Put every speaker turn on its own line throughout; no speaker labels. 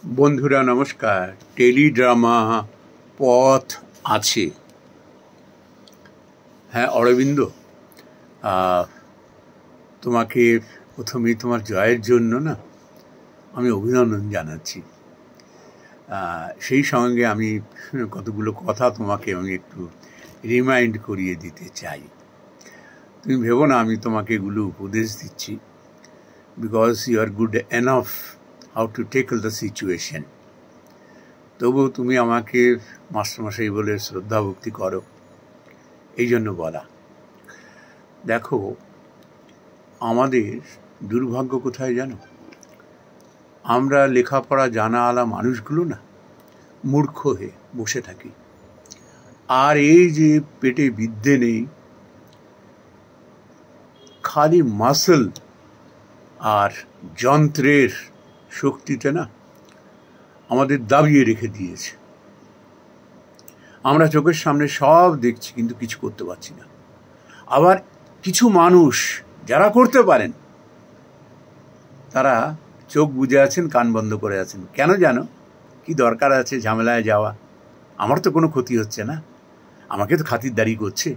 বন্ধুরা নমস্কার। টেলিড্রামা পথ আছে। হ্যাঁ অরবিন্দ, তোমাকে প্রথমেই তোমার জয়ের জন্য আমি অভিনন্দন জানাচ্ছি। সেই সঙ্গে আমি কতগুলো কথা তোমাকে আমি একটু রিমাইন্ড করিয়ে দিতে চাই। তুমি ভেবো না আমি তোমাকে এগুলো উপদেশ দিচ্ছি, because you are good enough how to tackle the situation. তবুও তুমি আমাকে মাস্টারমশাই বলে শ্রদ্ধা ভক্তি করো, এই জন্য বলা। দেখো, আমাদের দুর্ভাগ্য কোথায় জানো? আমরা লেখাপড়া জানাওয়ালা মানুষগুলো মূর্খ হয়ে বসে থাকি। আর এই যে পেটে বিদ্যে নেই, খালি মাসল আর যন্ত্রের শক্তিতে আমাদের দাবিয়ে রেখে দিয়েছে। আমরা চোখের সামনে সব দেখছি, কিন্তু কিছু করতে পারছি না। আবার কিছু মানুষ যারা করতে পারেন, তারা চোখ বুজে আছেন, কান বন্ধ করে আছেন। কেন জানো? কি দরকার আছে ঝামেলায় যাওয়া? আমার তো কোনো ক্ষতি হচ্ছে না, আমাকে তো খাতিরদারি করছে।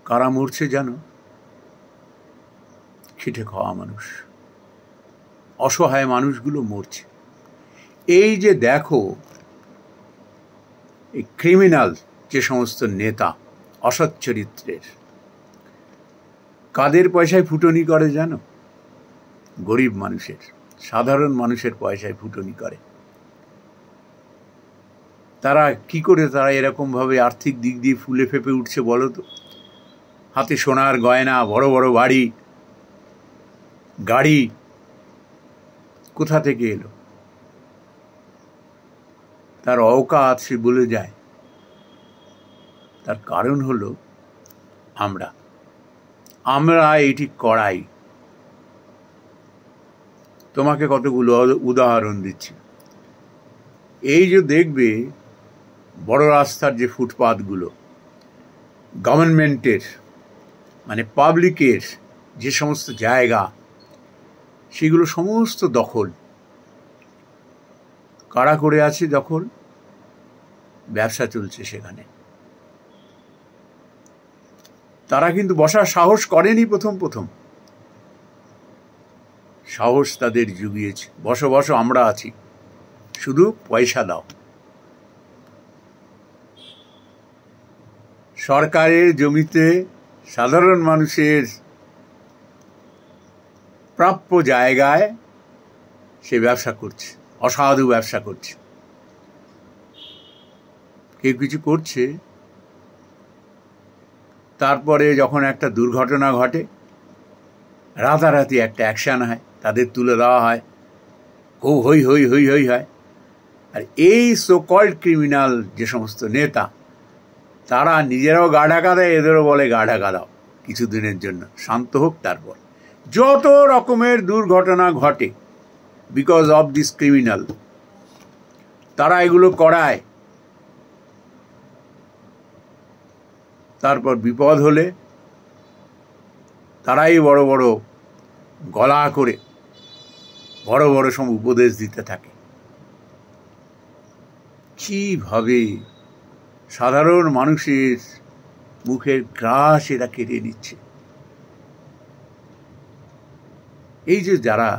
কারা মরছে জানো? খেটে খাওয়া মানুষ, অসহায় মানুষগুলো মরছে। এই যে দেখো, এই ক্রিমিনাল যে সমস্ত নেতা, অসৎ চরিত্রের, কাদের পয়সায় ফুটনি করে জানো? গরিব মানুষের, সাধারণ মানুষের পয়সায় ফুটনি করে। তারা কি করে তারা এরকমভাবে আর্থিক দিক দিয়ে ফুলে ফেপে উঠছে বলো তো? হাতে সোনার গয়না, বড় বড় বাড়ি, গাড়ি, কোথা থেকে এলো? তার অওকাত সে বলে যায়। তার কারণ হলো আমরা এটি করাই। তোমাকে কতগুলো উদাহরণ দিচ্ছি। এই যে দেখবে বড় রাস্তার যে ফুটপাথগুলো, গভর্নমেন্টের মানে পাবলিকের যে সমস্ত জায়গা, সেগুলো সমস্ত দখল। কারা করে আছে দখল? ব্যবসা চলছে সেখানে। তারা কিন্তু বসার সাহস করেনি প্রথম। সাহস তাদের জুগিয়েছে, বসো বসো, আমরা আছি, শুধু পয়সা দাও। সরকারের জমিতে সাধারণ মানুষের প্রাপ্য জায়গায় সে ব্যবসা করছে, অসাধু ব্যবসা করছে। কেউ কিছু করছে, তারপরে যখন একটা দুর্ঘটনা ঘটে, রাতারাতি একটা অ্যাকশন হয়, তাদের তুলে দেওয়া হয়, খুব হই হই হই হই হয়। আর এই সো কল্ড ক্রিমিনাল যে সমস্ত নেতা, তারা নিজেরাও গা ঢাকা দেয়, এদেরও বলে গা ঢাকা দাও কিছুদিনের জন্য, শান্ত হোক। তারপর যত রকমের দুর্ঘটনা ঘটে বিকজ অফ দিস ক্রিমিনাল, তারা এগুলো করায়। তারপর বিপদ হলে তারাই বড় বড় গলা করে বড় বড় সব উপদেশ দিতে থাকে। কিভাবে সাধারণ মানুষের মুখের গ্রাস এরা কেড়ে নিচ্ছে। এই যে যারা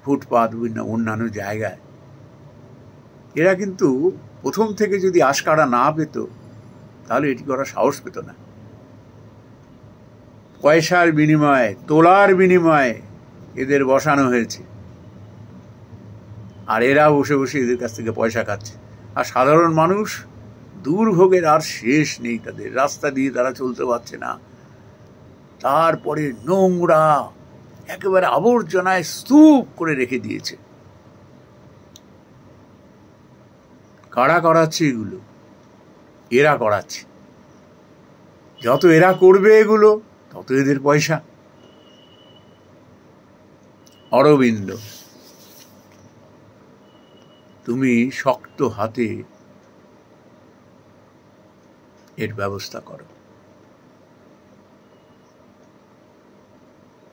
ফুটপাথ, বিভিন্ন অন্যান্য জায়গায়, এরা কিন্তু প্রথম থেকে যদি আশকারা না পেত, তাহলে এটি করার সাহস পেত না। পয়সার বিনিময়ে, তোলার বিনিময়ে এদের বসানো হয়েছে, আর এরা বসে বসে এদের কাছ থেকে পয়সা খাচ্ছে। আর সাধারণ মানুষ দুর্ভোগের আর শেষ নেই তাদের। রাস্তা দিয়ে তারা চলতে পারছে না, তারপরে নোংরা একেবারে আবর্জনায় স্তূপ করে রেখে দিয়েছে। কারা করাচ্ছে এগুলো? এরা করাচ্ছে। যত এরা করবে এগুলো, তত এদের পয়সা। অরবিন্দ, তুমি শক্ত হাতে এর ব্যবস্থা করো।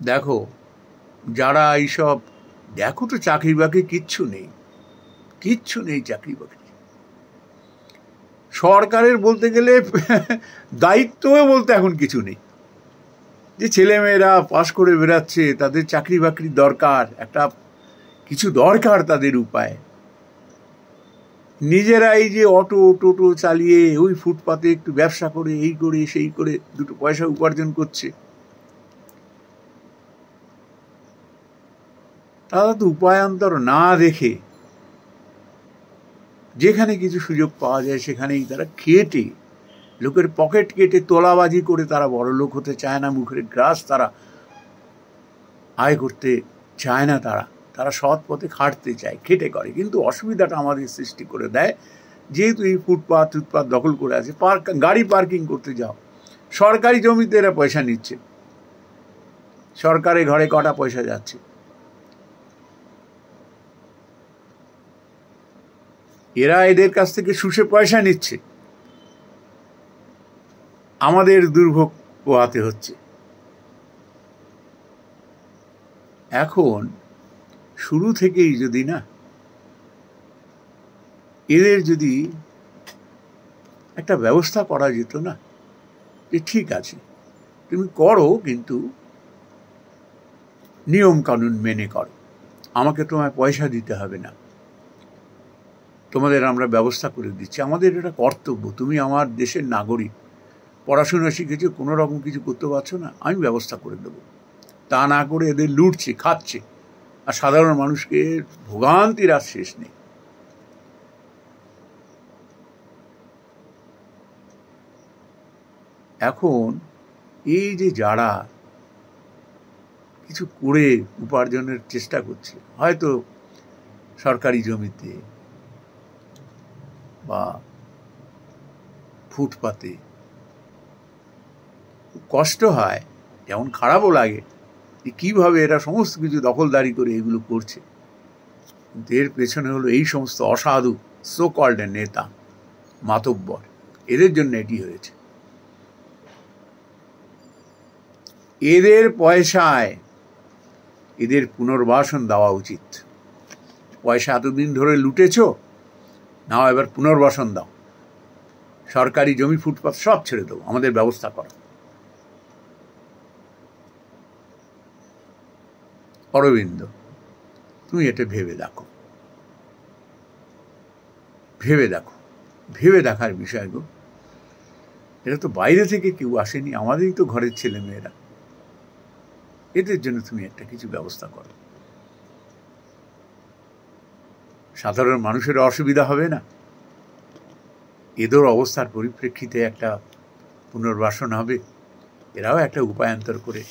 দেখো, যারা এইসব দেখো তো চাকরি বাকরি কিচ্ছু নেই, কিচ্ছু নেই চাকরি বাকরি। সরকারের বলতে গেলে দায়িত্বও বলতে এখন কিছু নেই। যে ছেলেমেয়েরা পাশ করে বেরাচ্ছে, তাদের চাকরি বাকরির দরকার, একটা কিছু দরকার তাদের উপায়। নিজেরা এই যে অটো টোটো চালিয়ে ওই ফুটপাতে একটু ব্যবসা করে, এই করে সেই করে দুটো পয়সা উপার্জন করছে। তারা তো উপায়ান্তর না দেখে যেখানে কিছু সুযোগ পাওয়া যায় সেখানেই তারা খেটে, লোকের পকেট কেটে তোলাবাজি করে তারা বড় লোক হতে চায় না, মুখের গ্রাস তারা আয় করতে চায় না। তারা সৎ পথে খাটতে চায়, খেটে করে। কিন্তু অসুবিধাটা আমাদের সৃষ্টি করে দেয়, যেহেতু এই ফুটপাথ দখল করে আছে, গাড়ি পার্কিং করতে যাও, সরকারি জমিতে এরা পয়সা নিচ্ছে, সরকারের ঘরে কটা পয়সা যাচ্ছে। এরা এদের কাছ থেকে শুষে পয়সা নিচ্ছে, আমাদের দুর্ভোগ পোহাতে হচ্ছে। এখন শুরু থেকেই যদি না এদের যদি একটা ব্যবস্থা করা যেত না, যে ঠিক আছে তুমি করো, কিন্তু নিয়ম কানুন মেনে করো, আমাকে তোমায় পয়সা দিতে হবে না, তোমাদের আমরা ব্যবস্থা করে দিচ্ছি, আমাদের এটা কর্তব্য, তুমি আমার দেশের নাগরিক, পড়াশোনা শিখেছো, কোনো রকম কিছু করতে পারছো না, আমি ব্যবস্থা করে দেবো। তা না করে এদের লুটছে, খাচ্ছে, আর সাধারণ মানুষকে ভোগান্তির আর শেষ নেই। এখন এই যে যারা কিছু করে উপার্জনের চেষ্টা করছে, হয়তো সরকারি জমিতে বা ফুটপাতে, কষ্ট হয়, যেমন খারাপও লাগে যে কীভাবে এরা সমস্ত কিছু দখলদারি করে এগুলো করছে। কিন্তু এর পেছনে হলো এই সমস্ত অসাধু সো কল্ড নেতা, মাতব্বর, এদের জন্য এটি হয়েছে। এদের পয়সায় এদের পুনর্বাসন দেওয়া উচিত। পয়সা এতদিন ধরে লুটেছ, নাও এবার পুনর্বাসন দাও, সরকারি জমি ফুটপাত সব ছেড়ে দেবো, আমাদের ব্যবস্থা করো। অরবিন্দ, তুমি এটা ভেবে দেখো, ভেবে দেখো, ভেবে দেখার বিষয় গো। এটা তো বাইরে থেকে কেউ আসেনি, আমাদেরই তো ঘরের ছেলে মেয়েরা। এদের জন্য তুমি একটা কিছু ব্যবস্থা করো, সাধারণ মানুষের অসুবিধা হবে না, এদের অবস্থার পরিপ্রেক্ষিতে একটা পুনর্বাসন হবে, এরাও একটা উপায়ান্তর করে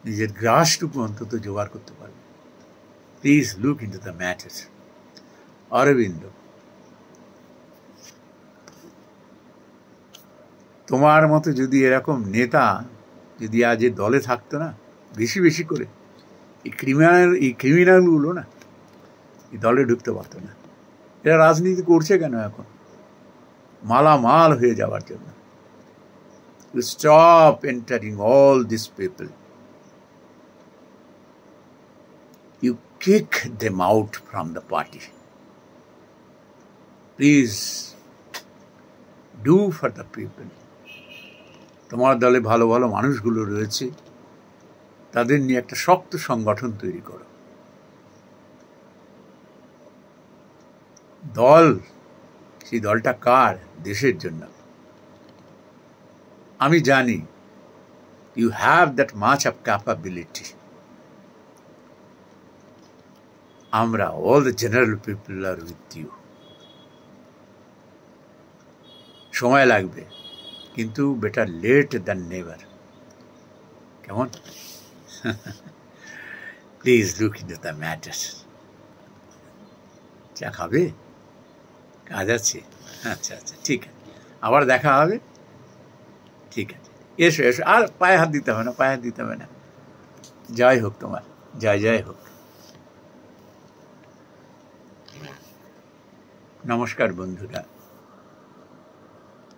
নিজের গ্রাসটুকু অন্তত জোগাড় করতে পারবে। Please look into the matter. Arabinda, তোমার মতো যদি এরকম নেতা যদি আজ দলে থাকতো না, বেশি বেশি করে, এই ক্রিমিনালগুলো না এই দলে ঢুকতে পারতো না। এরা রাজনীতি করছে কেন এখন? মালামাল হয়ে যাওয়ার জন্য। You stop entering all these people. You kick them out from the party. Please do for the people. তোমার দলে ভালো ভালো মানুষগুলো রয়েছে, তাদের নিয়ে একটা শক্ত সংগঠন তৈরি করো। দল, সেই দলটা কার? দেশের জন্য। আমি জানি you have that much of capability. আমরা, all the general people are with you. সময় লাগবে, কিন্তু বেটার লেট দ্যান নেভার। কেমন? Please look into the matter. চা খাবে? কাজ আছে? আচ্ছা আচ্ছা, ঠিক আছে, আবার দেখা হবে। ঠিক আছে, এসো এসো, আর পায়ে হাত দিতে হবে না, পায়ে হাত দিতে হবে না। জয় হোক তোমার, জয় জয় হোক। নমস্কার বন্ধুরা।